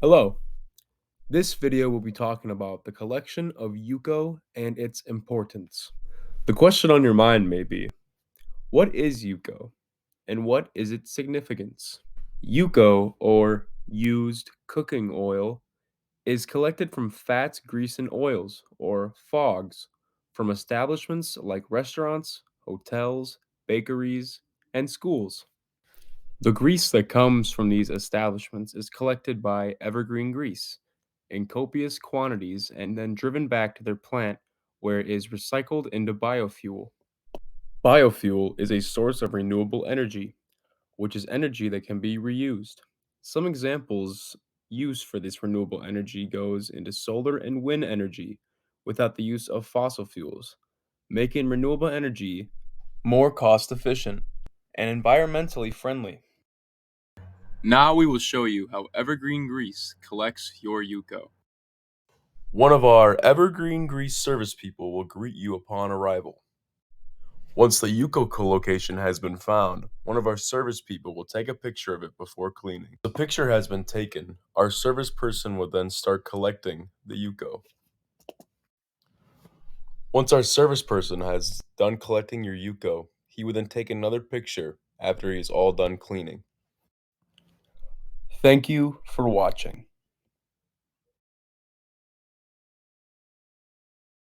Hello. This video will be talking about the collection of UCO and its importance. The question on your mind may be, what is UCO and what is its significance? UCO, or used cooking oil, is collected from fats, grease, and oils, or FOGs, from establishments like restaurants, hotels, bakeries, and schools. The grease that comes from these establishments is collected by Evergreen Grease in copious quantities and then driven back to their plant where it is recycled into biofuel. Biofuel is a source of renewable energy, which is energy that can be reused. Some examples used for this renewable energy goes into solar and wind energy without the use of fossil fuels, making renewable energy more cost efficient and environmentally friendly. Now we will show you how Evergreen Grease collects your UCO. One of our Evergreen Grease service people will greet you upon arrival. Once the UCO location has been found, one of our service people will take a picture of it before cleaning. The picture has been taken. Our service person will then start collecting the UCO. Once our service person has done collecting your UCO, he will then take another picture after he is all done cleaning. Thank you for watching.